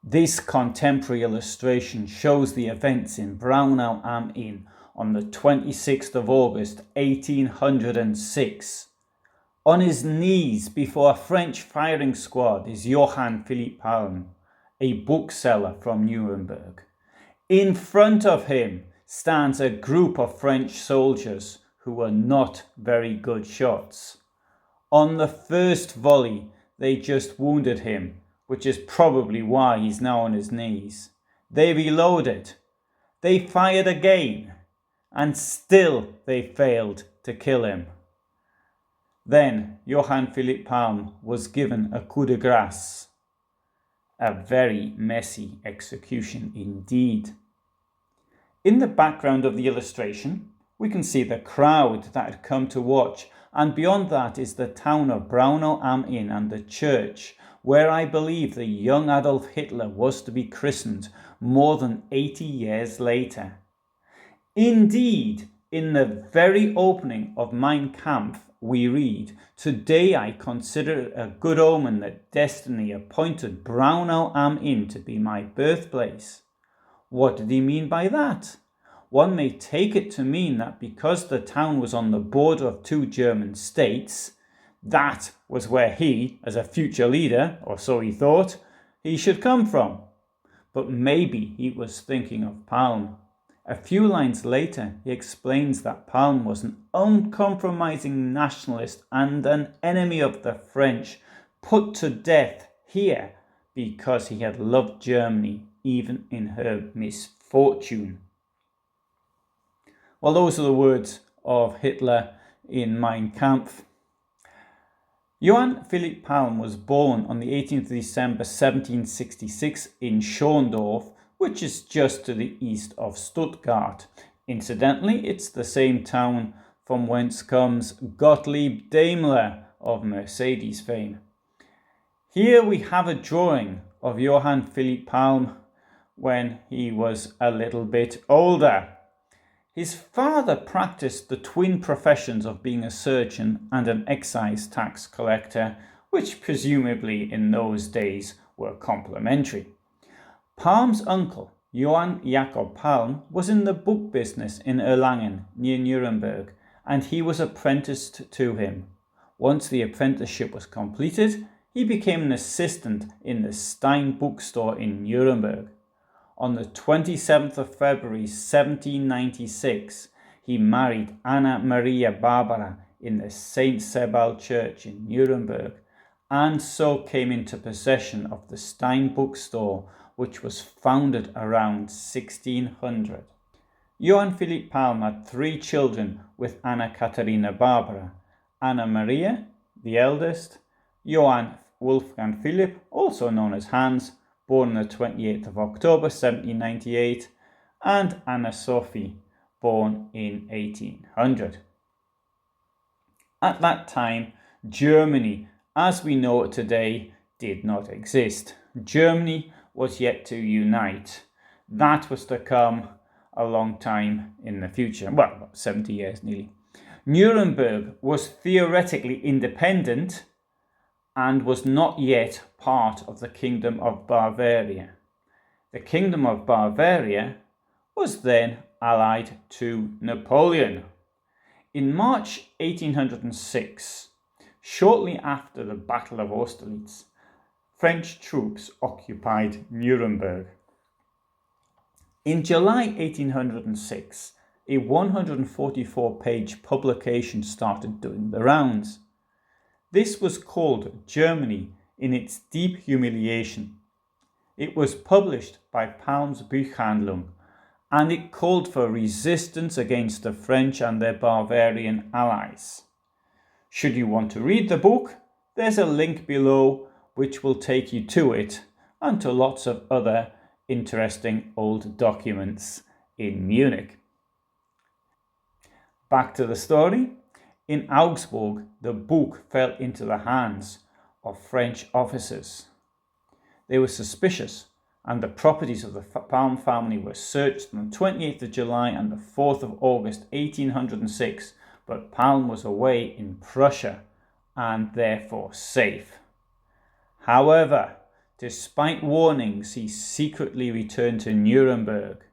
This contemporary illustration shows the events in Braunau-am-Inn on the 26th of August 1806. On his knees before a French firing squad is Johann Philipp Palm, a bookseller from Nuremberg. In front of him stands a group of French soldiers who were not very good shots. On the first volley, they just wounded him, which is probably why he's now on his knees. They reloaded. They fired again, and still they failed to kill him. Then Johann Philipp Palm was given a coup de grâce. A very messy execution indeed. In the background of the illustration, we can see the crowd that had come to watch, and beyond that is the town of Braunau-am-Inn and the church, where I believe the young Adolf Hitler was to be christened more than 80 years later. Indeed, in the very opening of Mein Kampf, we read, "Today I consider it a good omen that destiny appointed Braunau-am-Inn to be my birthplace." What did he mean by that? One may take it to mean that because the town was on the border of two German states, that was where he, as a future leader, or so he thought, he should come from. But maybe he was thinking of Palm. A few lines later, he explains that Palm was an uncompromising nationalist and an enemy of the French, put to death here because he had loved Germany, even in her misfortune. Well, those are the words of Hitler in Mein Kampf. Johann Philipp Palm was born on the 18th of December 1766 in Schorndorf, which is just to the east of Stuttgart. Incidentally, it's the same town from whence comes Gottlieb Daimler of Mercedes fame. Here we have a drawing of Johann Philipp Palm when he was a little bit older. His father practiced the twin professions of being a surgeon and an excise tax collector, which presumably in those days were complementary. Palm's uncle, Johann Jakob Palm, was in the book business in Erlangen, near Nuremberg, and he was apprenticed to him. Once the apprenticeship was completed, he became an assistant in the Stein bookstore in Nuremberg. On the 27th of February 1796, he married Anna Maria Barbara in the St. Sebald Church in Nuremberg, and so came into possession of the Stein bookstore, which was founded around 1600. Johann Philipp Palm had 3 children with Anna Katharina Barbara: Anna Maria, the eldest, Johann Wolfgang Philipp, also known as Hans, born on the 28th of October 1798, and Anna Sophie, born in 1800. At that time, Germany, as we know it today, did not exist. Germany was yet to unite. That was to come a long time in the future, well, about 70 years nearly. Nuremberg was theoretically independent and was not yet part of the Kingdom of Bavaria. The Kingdom of Bavaria was then allied to Napoleon. In March 1806, shortly after the Battle of Austerlitz, French troops occupied Nuremberg. In July 1806, a 144-page publication started doing the rounds. This was called Germany in its Deep Humiliation. It was published by Palm's Buchhandlung, and it called for resistance against the French and their Bavarian allies. Should you want to read the book, there's a link below which will take you to it and to lots of other interesting old documents in Munich. Back to the story. In Augsburg, the book fell into the hands of French officers. They were suspicious, and the properties of the Palm family were searched on the 28th of July and the 4th of August 1806, but Palm was away in Prussia and therefore safe. However, Despite warnings, he secretly returned to Nuremberg.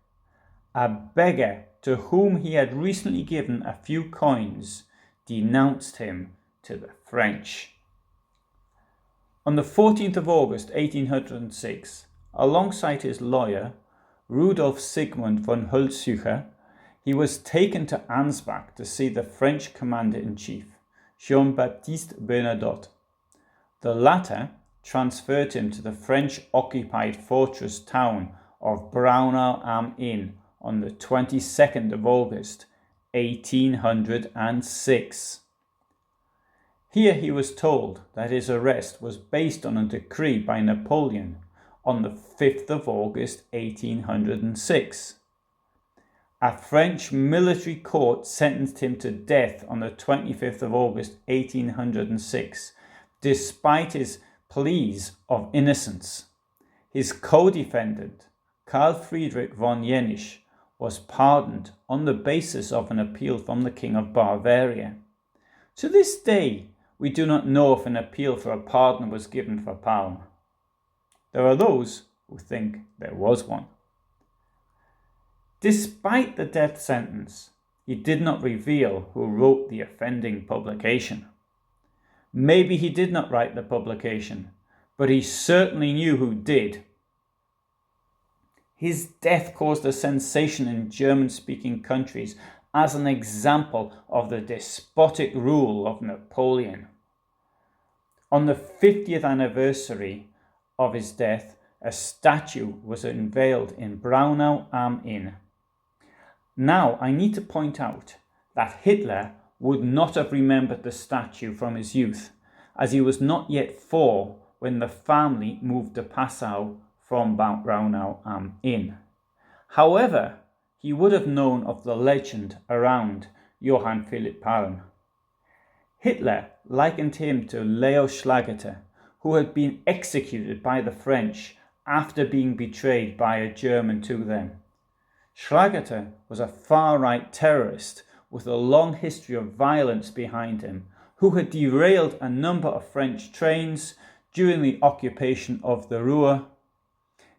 A beggar to whom he had recently given a few coins denounced him to the French. On the 14th of August 1806, alongside his lawyer, Rudolf Sigmund von Holzhauer, he was taken to Ansbach to see the French commander-in-chief, Jean-Baptiste Bernadotte. The latter transferred him to the French-occupied fortress town of Braunau-am-Inn on the 22nd of August, 1806. Here he was told that his arrest was based on a decree by Napoleon on the 5th of August, 1806. A French military court sentenced him to death on the 25th of August, 1806, despite his pleas of innocence. His co-defendant, Karl Friedrich von Jenisch, was pardoned on the basis of an appeal from the King of Bavaria. To this day, we do not know if an appeal for a pardon was given for Palm. There are those who think there was one. Despite the death sentence, he did not reveal who wrote the offending publication. Maybe he did not write the publication, but he certainly knew who did. His death caused a sensation in German-speaking countries as an example of the despotic rule of Napoleon. On the 50th anniversary of his death, a statue was unveiled in Braunau-am-Inn. Now, I need to point out that Hitler would not have remembered the statue from his youth, as he was not yet 4 when the family moved to Passau from Braunau-am-Inn. However, he would have known of the legend around Johann Philipp Palm. Hitler likened him to Leo Schlageter, who had been executed by the French after being betrayed by a German to them. Schlageter was a far-right terrorist with a long history of violence behind him, who had derailed a number of French trains during the occupation of the Ruhr.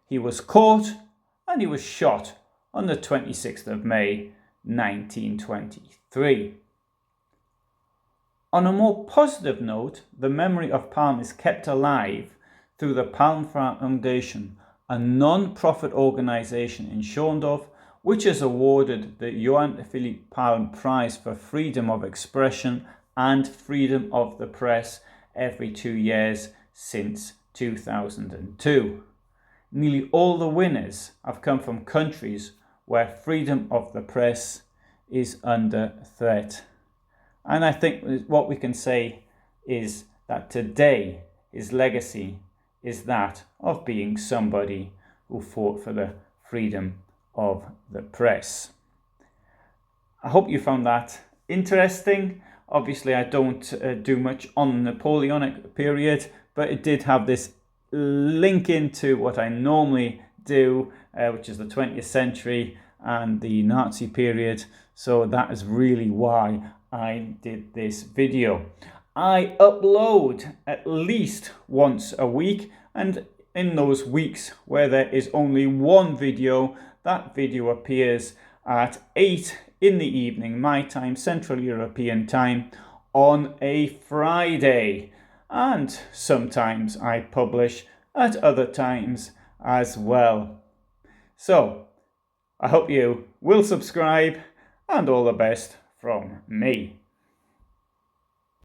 He was caught and he was shot on the 26th of May, 1923. On a more positive note, the memory of Palm is kept alive through the Palm Foundation, a non-profit organisation in Schorndorf, which has awarded the Johann Philipp Palm Prize for Freedom of Expression and Freedom of the Press every 2 years since 2002. Nearly all the winners have come from countries where freedom of the press is under threat. And I think what we can say is that today his legacy is that of being somebody who fought for the freedom of the press. I hope you found that interesting. Obviously, I don't do much on the Napoleonic period, but it did have this link into what I normally do, which is the 20th century and the Nazi period. So that is really why I did this video. I upload at least once a week, and in those weeks where there is only one video, that video appears at 8 in the evening, my time, Central European time, on a Friday. And sometimes I publish at other times as well. So, I hope you will subscribe, and all the best from me.